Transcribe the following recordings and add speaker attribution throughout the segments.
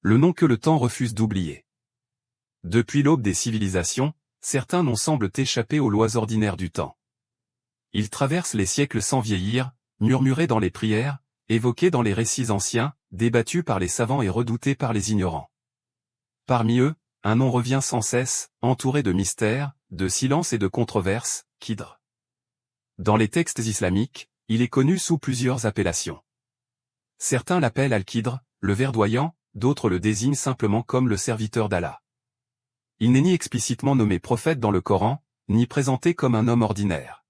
Speaker 1: le nom que le temps refuse d'oublier. Depuis l'aube des civilisations, certains noms semblent échapper aux lois ordinaires du temps. Ils traversent les siècles sans vieillir, murmurés dans les prières, évoqués dans les récits anciens, débattus par les savants et redoutés par les ignorants. Parmi eux, un nom revient sans cesse, entouré de mystères, de silences et de controverses, Khidr. Dans les textes islamiques, il est connu sous plusieurs appellations. Certains l'appellent Al-Khidr, le verdoyant, d'autres le désignent simplement comme le serviteur d'Allah. Il n'est ni explicitement nommé prophète dans le Coran, ni présenté comme un homme ordinaire.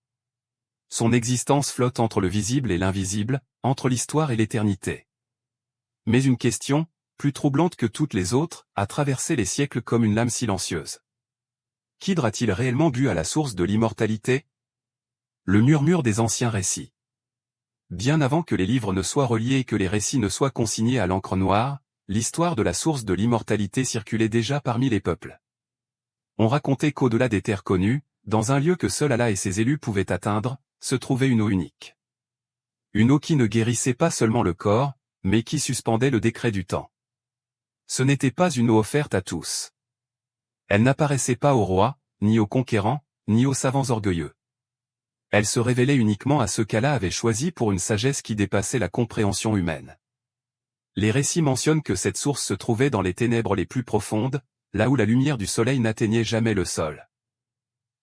Speaker 1: Son existence flotte entre le visible et l'invisible, entre l'histoire et l'éternité. Mais une question, plus troublante que toutes les autres, a traversé les siècles comme une lame silencieuse. Khidr a-t-il réellement bu à la source de l'immortalité? Le murmure des anciens récits. Bien avant que les livres ne soient reliés et que les récits ne soient consignés à l'encre noire, l'histoire de la source de l'immortalité circulait déjà parmi les peuples. On racontait qu'au-delà des terres connues, dans un lieu que seul Allah et ses élus pouvaient atteindre, se trouvait une eau unique. Une eau qui ne guérissait pas seulement le corps, mais qui suspendait le décret du temps. Ce n'était pas une eau offerte à tous. Elle n'apparaissait pas aux rois, ni aux conquérants, ni aux savants orgueilleux. Elle se révélait uniquement à ceux qu'Allah avait choisis pour une sagesse qui dépassait la compréhension humaine. Les récits mentionnent que cette source se trouvait dans les ténèbres les plus profondes, là où la lumière du soleil n'atteignait jamais le sol.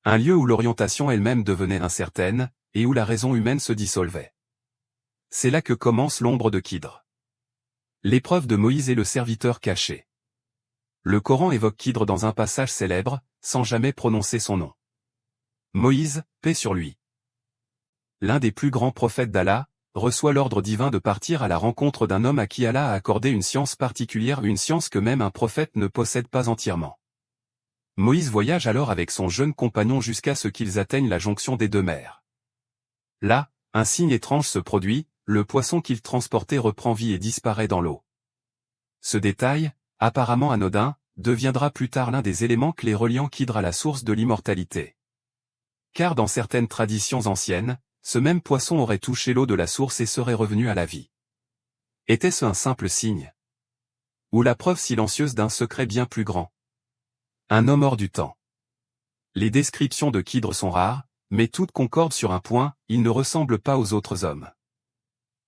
Speaker 1: Un lieu où l'orientation elle-même devenait incertaine, et où la raison humaine se dissolvait. C'est là que commence l'ombre de Khidr. L'épreuve de Moïse et le serviteur caché. Le Coran évoque Khidr dans un passage célèbre, sans jamais prononcer son nom. Moïse, paix sur lui. L'un des plus grands prophètes d'Allah, reçoit l'ordre divin de partir à la rencontre d'un homme à qui Allah a accordé une science particulière, une science que même un prophète ne possède pas entièrement. Moïse voyage alors avec son jeune compagnon jusqu'à ce qu'ils atteignent la jonction des deux mers. Là, un signe étrange se produit, le poisson qu'il transportait reprend vie et disparaît dans l'eau. Ce détail, apparemment anodin, deviendra plus tard l'un des éléments clés reliant Khidr à la source de l'immortalité. Car dans certaines traditions anciennes, ce même poisson aurait touché l'eau de la source et serait revenu à la vie. Était-ce un simple signe? Ou la preuve silencieuse d'un secret bien plus grand? Un homme hors du temps. Les descriptions de Khidr sont rares, mais toutes concordent sur un point, il ne ressemble pas aux autres hommes.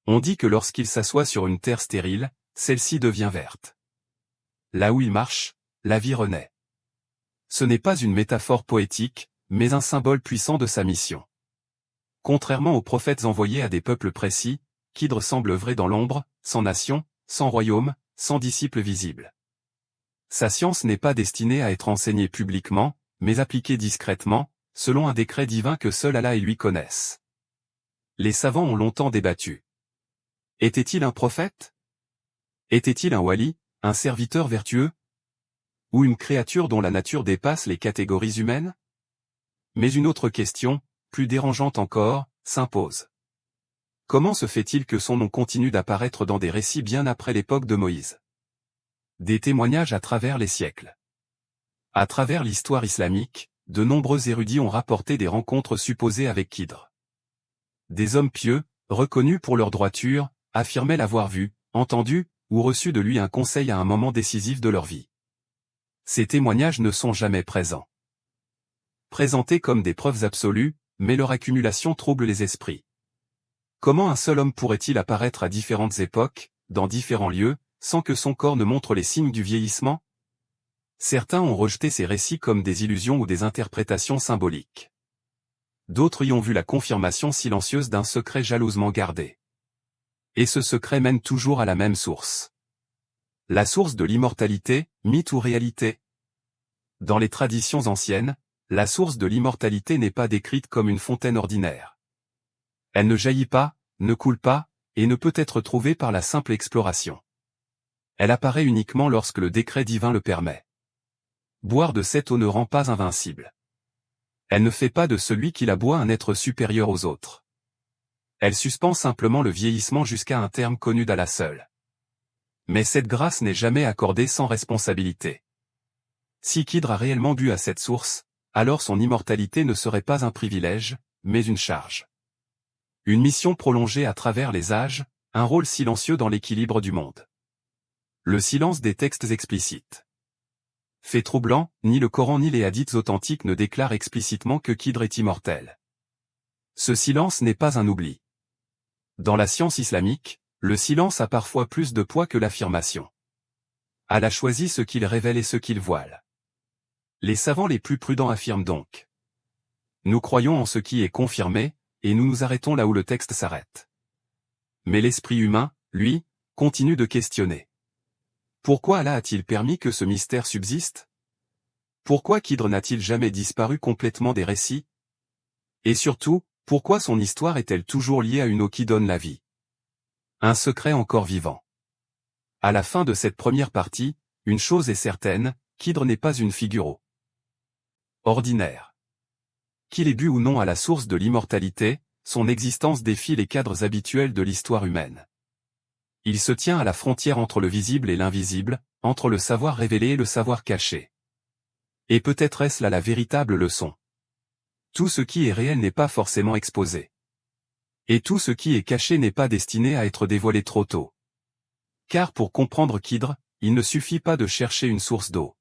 Speaker 1: On dit que lorsqu'il s'assoit sur une terre stérile, celle-ci devient verte. Là où il marche, la vie renaît. Ce n'est pas une métaphore poétique, mais un symbole puissant de sa mission. Contrairement aux prophètes envoyés à des peuples précis, Khidr semble œuvrer dans l'ombre, sans nation, sans royaume, sans disciples visibles. Sa science n'est pas destinée à être enseignée publiquement, mais appliquée discrètement, selon un décret divin que seul Allah et lui connaissent. Les savants ont longtemps débattu. Était-il un prophète? Était-il un wali, un serviteur vertueux? Ou une créature dont la nature dépasse les catégories humaines? Mais une autre question, plus dérangeante encore, s'impose. Comment se fait-il que son nom continue d'apparaître dans des récits bien après l'époque de Moïse? Des témoignages à travers les siècles. À travers l'histoire islamique, de nombreux érudits ont rapporté des rencontres supposées avec Khidr. Des hommes pieux, reconnus pour leur droiture, affirmaient l'avoir vu, entendu, ou reçu de lui un conseil à un moment décisif de leur vie. Ces témoignages ne sont jamais présents. Présentés comme des preuves absolues, mais leur accumulation trouble les esprits. Comment un seul homme pourrait-il apparaître à différentes époques, dans différents lieux, sans que son corps ne montre les signes du vieillissement? Certains ont rejeté ces récits comme des illusions ou des interprétations symboliques. D'autres y ont vu la confirmation silencieuse d'un secret jalousement gardé. Et ce secret mène toujours à la même source. La source de l'immortalité, mythe ou réalité? Dans les traditions anciennes, la source de l'immortalité n'est pas décrite comme une fontaine ordinaire. Elle ne jaillit pas, ne coule pas, et ne peut être trouvée par la simple exploration. Elle apparaît uniquement lorsque le décret divin le permet. Boire de cette eau ne rend pas invincible. Elle ne fait pas de celui qui la boit un être supérieur aux autres. Elle suspend simplement le vieillissement jusqu'à un terme connu d'Allah seul. Mais cette grâce n'est jamais accordée sans responsabilité. Si Khidr a réellement bu à cette source, alors son immortalité ne serait pas un privilège, mais une charge. Une mission prolongée à travers les âges, un rôle silencieux dans l'équilibre du monde. Le silence des textes explicites. Fait troublant, ni le Coran ni les hadiths authentiques ne déclarent explicitement que Khidr est immortel. Ce silence n'est pas un oubli. Dans la science islamique, le silence a parfois plus de poids que l'affirmation. Allah choisit ce qu'il révèle et ce qu'il voile. Les savants les plus prudents affirment donc. Nous croyons en ce qui est confirmé, et nous nous arrêtons là où le texte s'arrête. Mais l'esprit humain, lui, continue de questionner. Pourquoi Allah a-t-il permis que ce mystère subsiste? Pourquoi Khidr n'a-t-il jamais disparu complètement des récits? Et surtout, pourquoi son histoire est-elle toujours liée à une eau qui donne la vie? Un secret encore vivant. À la fin de cette première partie, une chose est certaine, Khidr n'est pas une figure ordinaire. Qu'il ait bu ou non à la source de l'immortalité, son existence défie les cadres habituels de l'histoire humaine. Il se tient à la frontière entre le visible et l'invisible, entre le savoir révélé et le savoir caché. Et peut-être est-ce là la véritable leçon. Tout ce qui est réel n'est pas forcément exposé. Et tout ce qui est caché n'est pas destiné à être dévoilé trop tôt. Car pour comprendre Khidr, il ne suffit pas de chercher une source d'eau.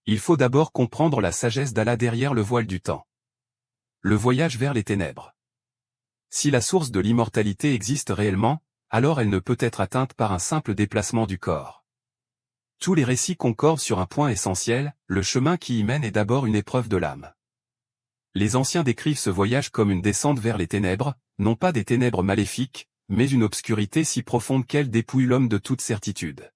Speaker 1: Il faut d'abord comprendre la sagesse d'Allah derrière le voile du temps. Le voyage vers les ténèbres. Si la source de l'immortalité existe réellement, alors elle ne peut être atteinte par un simple déplacement du corps. Tous les récits concordent sur un point essentiel, le chemin qui y mène est d'abord une épreuve de l'âme. Les anciens décrivent ce voyage comme une descente vers les ténèbres, non pas des ténèbres maléfiques, mais une obscurité si profonde qu'elle dépouille l'homme de toute certitude.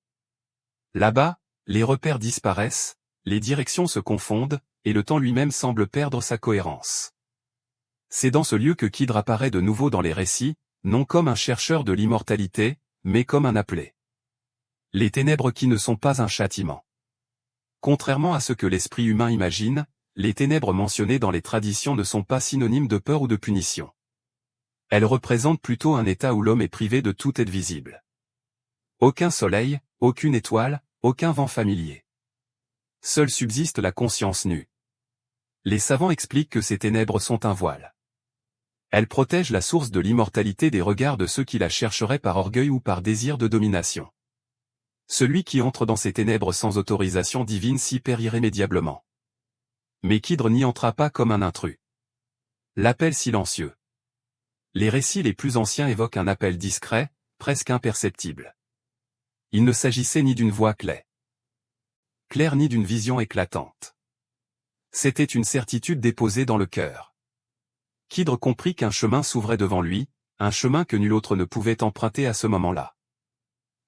Speaker 1: Là-bas, les repères disparaissent, les directions se confondent, et le temps lui-même semble perdre sa cohérence. C'est dans ce lieu que Khidr apparaît de nouveau dans les récits, non comme un chercheur de l'immortalité, mais comme un appelé. Les ténèbres qui ne sont pas un châtiment. Contrairement à ce que l'esprit humain imagine, les ténèbres mentionnées dans les traditions ne sont pas synonymes de peur ou de punition. Elles représentent plutôt un état où l'homme est privé de toute aide visible. Aucun soleil, aucune étoile, aucun vent familier. Seule subsiste la conscience nue. Les savants expliquent que ces ténèbres sont un voile. Elles protègent la source de l'immortalité des regards de ceux qui la chercheraient par orgueil ou par désir de domination. Celui qui entre dans ces ténèbres sans autorisation divine s'y perd irrémédiablement. Mais Khidr n'y entra pas comme un intrus. L'appel silencieux. Les récits les plus anciens évoquent un appel discret, presque imperceptible. Il ne s'agissait ni d'une voix claire ni d'une vision éclatante. C'était une certitude déposée dans le cœur. Khidr comprit qu'un chemin s'ouvrait devant lui, un chemin que nul autre ne pouvait emprunter à ce moment-là.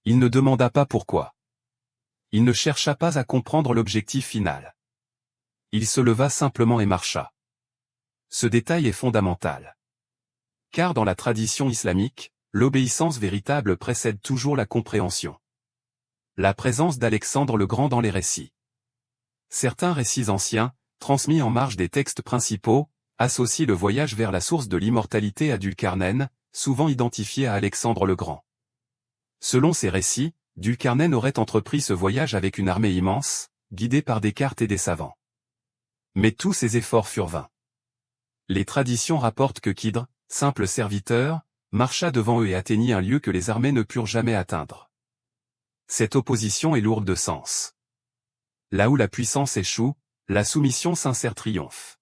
Speaker 1: Il ne demanda pas pourquoi. Il ne chercha pas à comprendre l'objectif final. Il se leva simplement et marcha. Ce détail est fondamental. Car dans la tradition islamique, l'obéissance véritable précède toujours la compréhension. La présence d'Alexandre le Grand dans les récits. Certains récits anciens, transmis en marge des textes principaux, associent le voyage vers la source de l'immortalité à Dulcarnène, souvent identifié à Alexandre le Grand. Selon ces récits, Dulcarnène aurait entrepris ce voyage avec une armée immense, guidée par des cartes et des savants. Mais tous ces efforts furent vains. Les traditions rapportent que Khidr, simple serviteur, marcha devant eux et atteignit un lieu que les armées ne purent jamais atteindre. Cette opposition est lourde de sens. Là où la puissance échoue, la soumission sincère triomphe.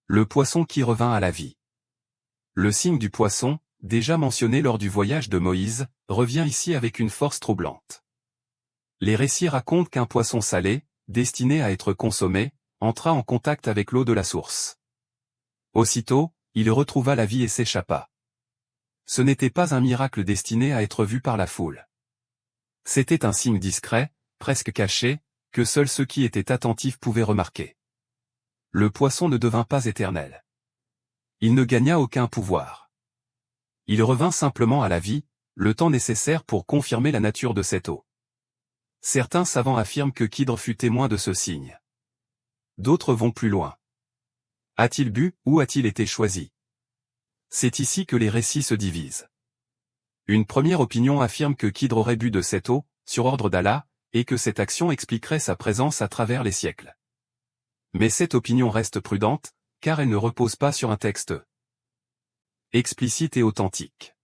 Speaker 1: Le poisson qui revint à la vie. Le signe du poisson, déjà mentionné lors du voyage de Moïse, revient ici avec une force troublante. Les récits racontent qu'un poisson salé, destiné à être consommé, entra en contact avec l'eau de la source. Aussitôt, il retrouva la vie et s'échappa. Ce n'était pas un miracle destiné à être vu par la foule. C'était un signe discret, presque caché, que seuls ceux qui étaient attentifs pouvaient remarquer. Le poisson ne devint pas éternel. Il ne gagna aucun pouvoir. Il revint simplement à la vie, le temps nécessaire pour confirmer la nature de cette eau. Certains savants affirment que Khidr fut témoin de ce signe. D'autres vont plus loin. A-t-il bu, ou a-t-il été choisi? C'est ici que les récits se divisent. Une première opinion affirme que Khidr aurait bu de cette eau, sur ordre d'Allah, et que cette action expliquerait sa présence à travers les siècles. Mais cette opinion reste prudente, car elle ne repose pas sur un texte explicite et authentique.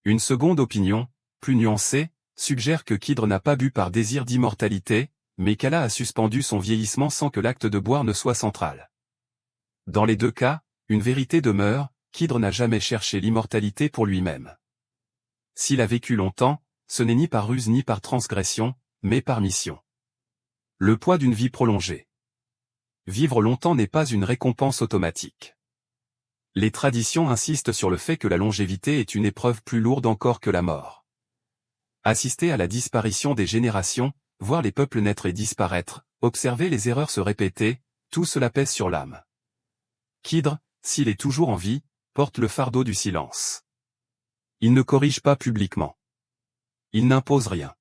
Speaker 1: Une seconde opinion, plus nuancée, suggère que Kidr n'a pas bu par désir d'immortalité, mais qu'Allah a suspendu son vieillissement sans que l'acte de boire ne soit central. Dans les deux cas, une vérité demeure, Kidr n'a jamais cherché l'immortalité pour lui-même. S'il a vécu longtemps, ce n'est ni par ruse ni par transgression, mais par mission. Le poids d'une vie prolongée. Vivre longtemps n'est pas une récompense automatique. Les traditions insistent sur le fait que la longévité est une épreuve plus lourde encore que la mort. Assister à la disparition des générations, voir les peuples naître et disparaître, observer les erreurs se répéter, tout cela pèse sur l'âme. Kidr, s'il est toujours en vie, porte le fardeau du silence. Il ne corrige pas publiquement. Il n'impose rien.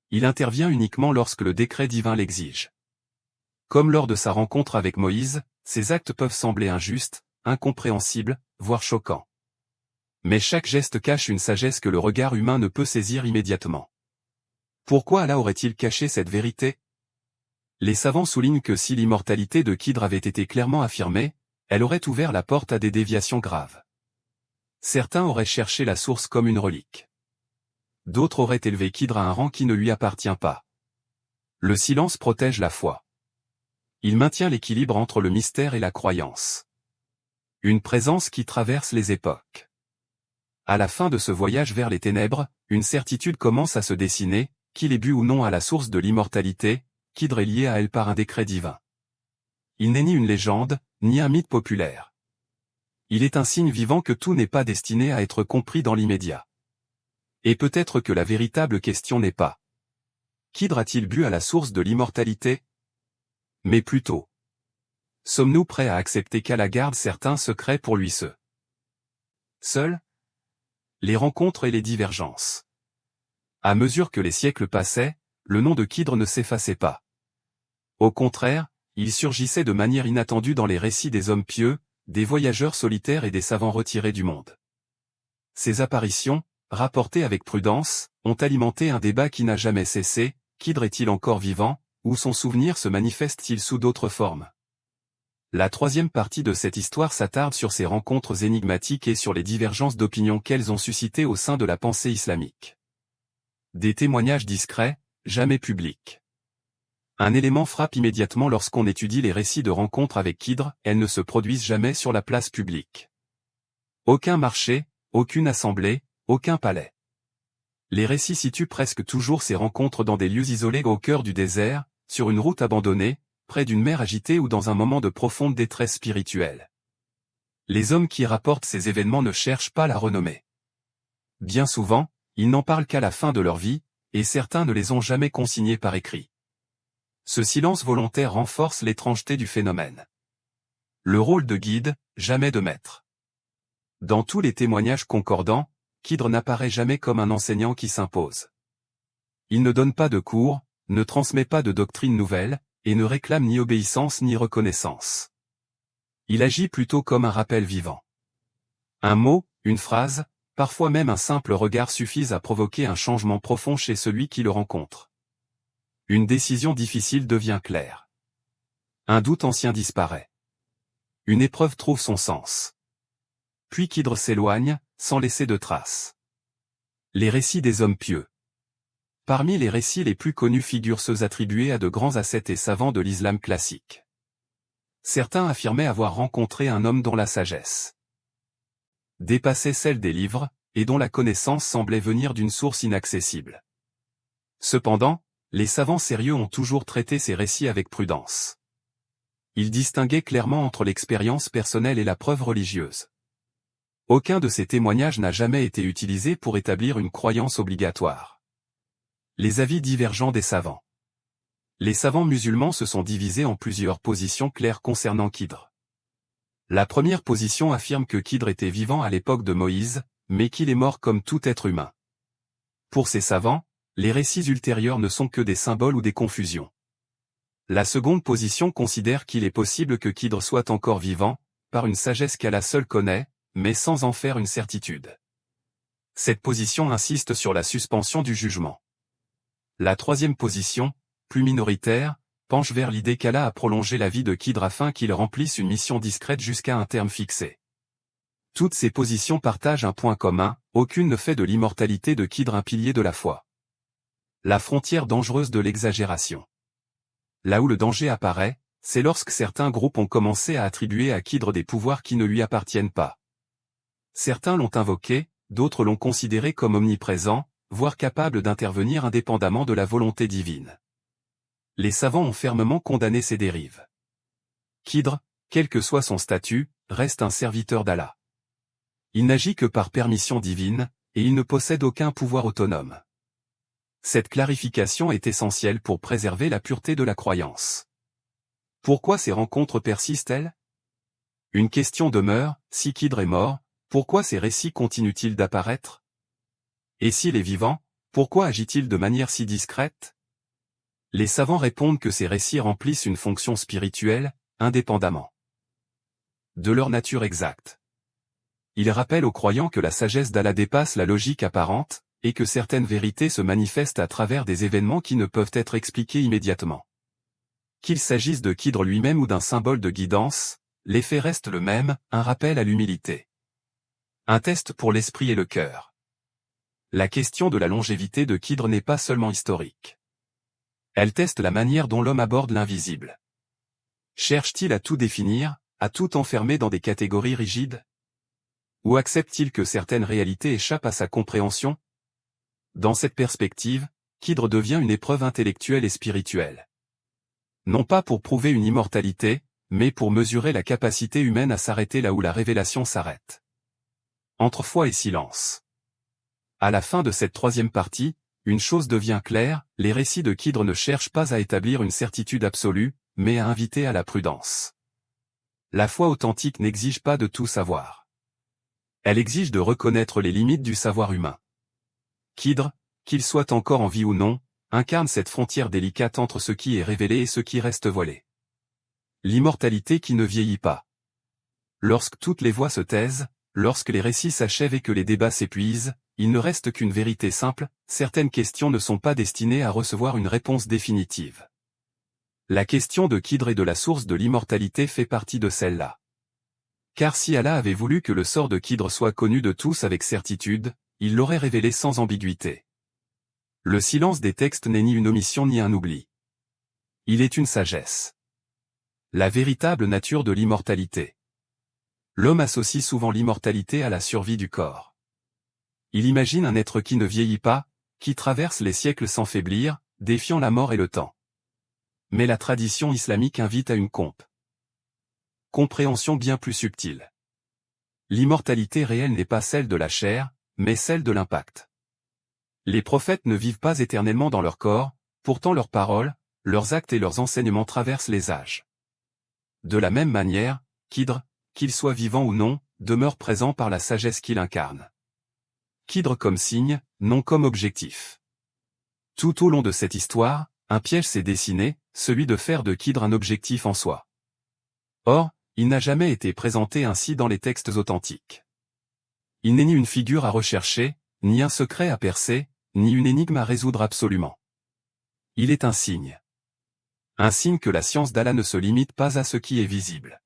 Speaker 1: Il intervient uniquement lorsque le décret divin l'exige. Comme lors de sa rencontre avec Moïse, ses actes peuvent sembler injustes, incompréhensibles, voire choquants. Mais chaque geste cache une sagesse que le regard humain ne peut saisir immédiatement. Pourquoi Allah aurait-il caché cette vérité? Les savants soulignent que si l'immortalité de Kidr avait été clairement affirmée, elle aurait ouvert la porte à des déviations graves. Certains auraient cherché la source comme une relique. D'autres auraient élevé Kidr à un rang qui ne lui appartient pas. Le silence protège la foi. Il maintient l'équilibre entre le mystère et la croyance. Une présence qui traverse les époques. À la fin de ce voyage vers les ténèbres, une certitude commence à se dessiner, qu'il ait bu ou non à la source de l'immortalité, Kidr est lié à elle par un décret divin. Il n'est ni une légende, ni un mythe populaire. Il est un signe vivant que tout n'est pas destiné à être compris dans l'immédiat. Et peut-être que la véritable question n'est pas: Kidr a-t-il bu à la source de l'immortalité? Mais plutôt: sommes-nous prêts à accepter qu'Allah garde certains secrets pour lui seul? Les rencontres et les divergences. À mesure que les siècles passaient, le nom de Kidr ne s'effaçait pas. Au contraire, il surgissait de manière inattendue dans les récits des hommes pieux, des voyageurs solitaires et des savants retirés du monde. Ces apparitions, rapportées avec prudence, ont alimenté un débat qui n'a jamais cessé: Kidr est-il encore vivant, ou son souvenir se manifeste-t-il sous d'autres formes? La troisième partie de cette histoire s'attarde sur ces rencontres énigmatiques et sur les divergences d'opinion qu'elles ont suscitées au sein de la pensée islamique. Des témoignages discrets, jamais publics. Un élément frappe immédiatement lorsqu'on étudie les récits de rencontres avec Kidr: elles ne se produisent jamais sur la place publique. Aucun marché, aucune assemblée, aucun palais. Les récits situent presque toujours ces rencontres dans des lieux isolés au cœur du désert, sur une route abandonnée, près d'une mer agitée ou dans un moment de profonde détresse spirituelle. Les hommes qui rapportent ces événements ne cherchent pas la renommée. Bien souvent, ils n'en parlent qu'à la fin de leur vie, et certains ne les ont jamais consignés par écrit. Ce silence volontaire renforce l'étrangeté du phénomène. Le rôle de guide, jamais de maître. Dans tous les témoignages concordants, Kidr n'apparaît jamais comme un enseignant qui s'impose. Il ne donne pas de cours, ne transmet pas de doctrine nouvelle, et ne réclame ni obéissance ni reconnaissance. Il agit plutôt comme un rappel vivant. Un mot, une phrase, parfois même un simple regard suffisent à provoquer un changement profond chez celui qui le rencontre. Une décision difficile devient claire. Un doute ancien disparaît. Une épreuve trouve son sens. Puis Kidr s'éloigne, sans laisser de traces. Les récits des hommes pieux. Parmi les récits les plus connus figurent ceux attribués à de grands ascètes et savants de l'islam classique. Certains affirmaient avoir rencontré un homme dont la sagesse dépassait celle des livres, et dont la connaissance semblait venir d'une source inaccessible. Cependant, les savants sérieux ont toujours traité ces récits avec prudence. Ils distinguaient clairement entre l'expérience personnelle et la preuve religieuse. Aucun de ces témoignages n'a jamais été utilisé pour établir une croyance obligatoire. Les avis divergents des savants. Les savants musulmans se sont divisés en plusieurs positions claires concernant Kidr. La première position affirme que Kidr était vivant à l'époque de Moïse, mais qu'il est mort comme tout être humain. Pour ces savants, les récits ultérieurs ne sont que des symboles ou des confusions. La seconde position considère qu'il est possible que Kidr soit encore vivant, par une sagesse qu'Allah seul connaît, mais sans en faire une certitude. Cette position insiste sur la suspension du jugement. La troisième position, plus minoritaire, penche vers l'idée qu'Allah a prolongé la vie de Kidr afin qu'il remplisse une mission discrète jusqu'à un terme fixé. Toutes ces positions partagent un point commun: aucune ne fait de l'immortalité de Kidr un pilier de la foi. La frontière dangereuse de l'exagération. Là où le danger apparaît, c'est lorsque certains groupes ont commencé à attribuer à Kidre des pouvoirs qui ne lui appartiennent pas. Certains l'ont invoqué, d'autres l'ont considéré comme omniprésent, voire capable d'intervenir indépendamment de la volonté divine. Les savants ont fermement condamné ces dérives. Kidre, quel que soit son statut, reste un serviteur d'Allah. Il n'agit que par permission divine, et il ne possède aucun pouvoir autonome. Cette clarification est essentielle pour préserver la pureté de la croyance. Pourquoi ces rencontres persistent-elles? Une question demeure, si Kidre est mort, pourquoi ces récits continuent-ils d'apparaître? Et s'il est vivant, pourquoi agit-il de manière si discrète? Les savants répondent que ces récits remplissent une fonction spirituelle, indépendamment de leur nature exacte. Ils rappellent aux croyants que la sagesse d'Allah dépasse la logique apparente, et que certaines vérités se manifestent à travers des événements qui ne peuvent être expliqués immédiatement. Qu'il s'agisse de Kidre lui-même ou d'un symbole de guidance, l'effet reste le même, un rappel à l'humilité. Un test pour l'esprit et le cœur. La question de la longévité de Kidre n'est pas seulement historique. Elle teste la manière dont l'homme aborde l'invisible. Cherche-t-il à tout définir, à tout enfermer dans des catégories rigides? Ou accepte-t-il que certaines réalités échappent à sa compréhension? Dans cette perspective, Kidre devient une épreuve intellectuelle et spirituelle. Non pas pour prouver une immortalité, mais pour mesurer la capacité humaine à s'arrêter là où la révélation s'arrête. Entre foi et silence. À la fin de cette troisième partie, une chose devient claire, les récits de Kidre ne cherchent pas à établir une certitude absolue, mais à inviter à la prudence. La foi authentique n'exige pas de tout savoir. Elle exige de reconnaître les limites du savoir humain. Kidre, qu'il soit encore en vie ou non, incarne cette frontière délicate entre ce qui est révélé et ce qui reste voilé. L'immortalité qui ne vieillit pas. Lorsque toutes les voix se taisent, lorsque les récits s'achèvent et que les débats s'épuisent, il ne reste qu'une vérité simple, certaines questions ne sont pas destinées à recevoir une réponse définitive. La question de Kidre et de la source de l'immortalité fait partie de celle-là. Car si Allah avait voulu que le sort de Kidre soit connu de tous avec certitude, il l'aurait révélé sans ambiguïté. Le silence des textes n'est ni une omission ni un oubli. Il est une sagesse. La véritable nature de l'immortalité. L'homme associe souvent l'immortalité à la survie du corps. Il imagine un être qui ne vieillit pas, qui traverse les siècles sans faiblir, défiant la mort et le temps. Mais la tradition islamique invite à une compréhension bien plus subtile. L'immortalité réelle n'est pas celle de la chair, mais celle de l'impact. Les prophètes ne vivent pas éternellement dans leur corps, pourtant leurs paroles, leurs actes et leurs enseignements traversent les âges. De la même manière, Kidre, qu'il soit vivant ou non, demeure présent par la sagesse qu'il incarne. Kidre comme signe, non comme objectif. Tout au long de cette histoire, un piège s'est dessiné, celui de faire de Kidre un objectif en soi. Or, il n'a jamais été présenté ainsi dans les textes authentiques. Il n'est ni une figure à rechercher, ni un secret à percer, ni une énigme à résoudre absolument. Il est un signe. Un signe que la science d'Allah ne se limite pas à ce qui est visible.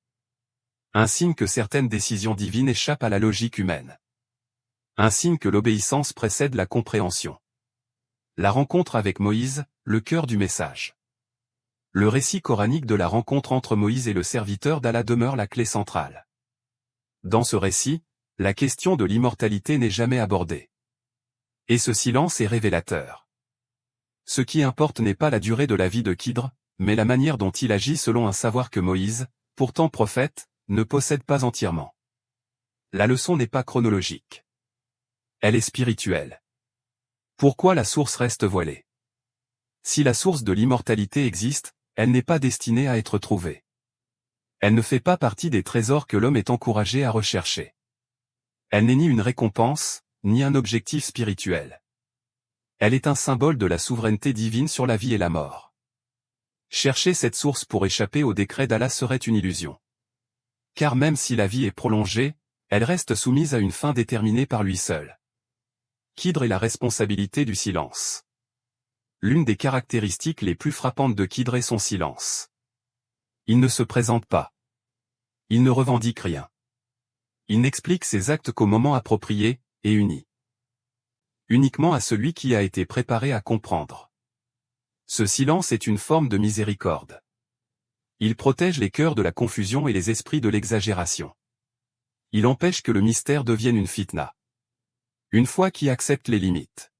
Speaker 1: Un signe que certaines décisions divines échappent à la logique humaine. Un signe que l'obéissance précède la compréhension. La rencontre avec Moïse, le cœur du message. Le récit coranique de la rencontre entre Moïse et le serviteur d'Allah demeure la clé centrale. Dans ce récit, la question de l'immortalité n'est jamais abordée. Et ce silence est révélateur. Ce qui importe n'est pas la durée de la vie de Kidre, mais la manière dont il agit selon un savoir que Moïse, pourtant prophète, ne possède pas entièrement. La leçon n'est pas chronologique. Elle est spirituelle. Pourquoi la source reste voilée? Si la source de l'immortalité existe, elle n'est pas destinée à être trouvée. Elle ne fait pas partie des trésors que l'homme est encouragé à rechercher. Elle n'est ni une récompense, ni un objectif spirituel. Elle est un symbole de la souveraineté divine sur la vie et la mort. Chercher cette source pour échapper au décret d'Allah serait une illusion. Car même si la vie est prolongée, elle reste soumise à une fin déterminée par lui seul. Kidre est la responsabilité du silence. L'une des caractéristiques les plus frappantes de Kidre est son silence. Il ne se présente pas. Il ne revendique rien. Il n'explique ses actes qu'au moment approprié, et uni. Uniquement à celui qui a été préparé à comprendre. Ce silence est une forme de miséricorde. Il protège les cœurs de la confusion et les esprits de l'exagération. Il empêche que le mystère devienne une fitna. Une foi qui accepte les limites.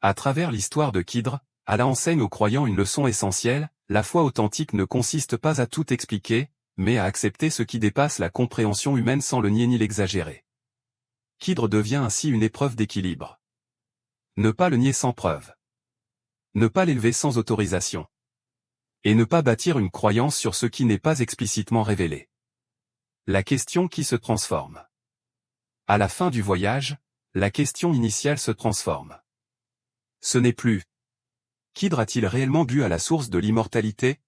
Speaker 1: À travers l'histoire de Khidr, Allah enseigne aux croyants une leçon essentielle, la foi authentique ne consiste pas à tout expliquer, mais à accepter ce qui dépasse la compréhension humaine sans le nier ni l'exagérer. Khidr devient ainsi une épreuve d'équilibre. Ne pas le nier sans preuve. Ne pas l'élever sans autorisation. Et ne pas bâtir une croyance sur ce qui n'est pas explicitement révélé. La question qui se transforme. À la fin du voyage, la question initiale se transforme. Ce n'est plus « Khidr a-t-il réellement bu à la source de l'immortalité ?»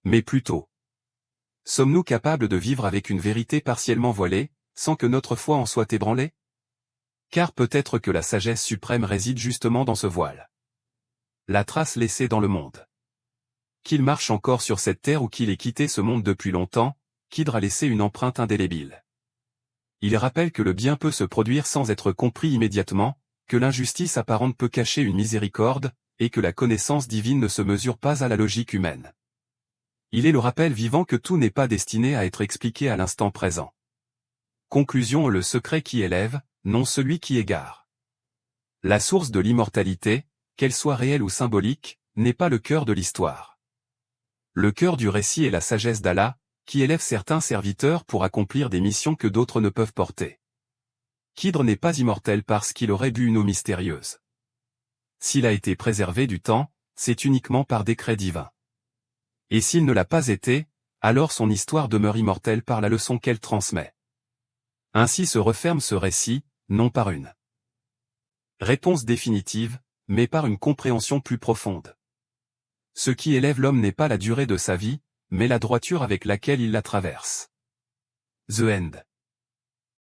Speaker 1: mais plutôt « Sommes-nous capables de vivre avec une vérité partiellement voilée, sans que notre foi en soit ébranlée ?» Car peut-être que la sagesse suprême réside justement dans ce voile. La trace laissée dans le monde. Qu'il marche encore sur cette terre ou qu'il ait quitté ce monde depuis longtemps, Khidr a laissé une empreinte indélébile. Il rappelle que le bien peut se produire sans être compris immédiatement, que l'injustice apparente peut cacher une miséricorde, et que la connaissance divine ne se mesure pas à la logique humaine. Il est le rappel vivant que tout n'est pas destiné à être expliqué à l'instant présent. Conclusion: le secret qui élève, non celui qui égare. La source de l'immortalité, qu'elle soit réelle ou symbolique, n'est pas le cœur de l'histoire. Le cœur du récit est la sagesse d'Allah, qui élève certains serviteurs pour accomplir des missions que d'autres ne peuvent porter. Khidr n'est pas immortel parce qu'il aurait bu une eau mystérieuse. S'il a été préservé du temps, c'est uniquement par décret divin. Et s'il ne l'a pas été, alors son histoire demeure immortelle par la leçon qu'elle transmet. Ainsi se referme ce récit, non par une réponse définitive, mais par une compréhension plus profonde. Ce qui élève l'homme n'est pas la durée de sa vie, mais la droiture avec laquelle il la traverse. The End.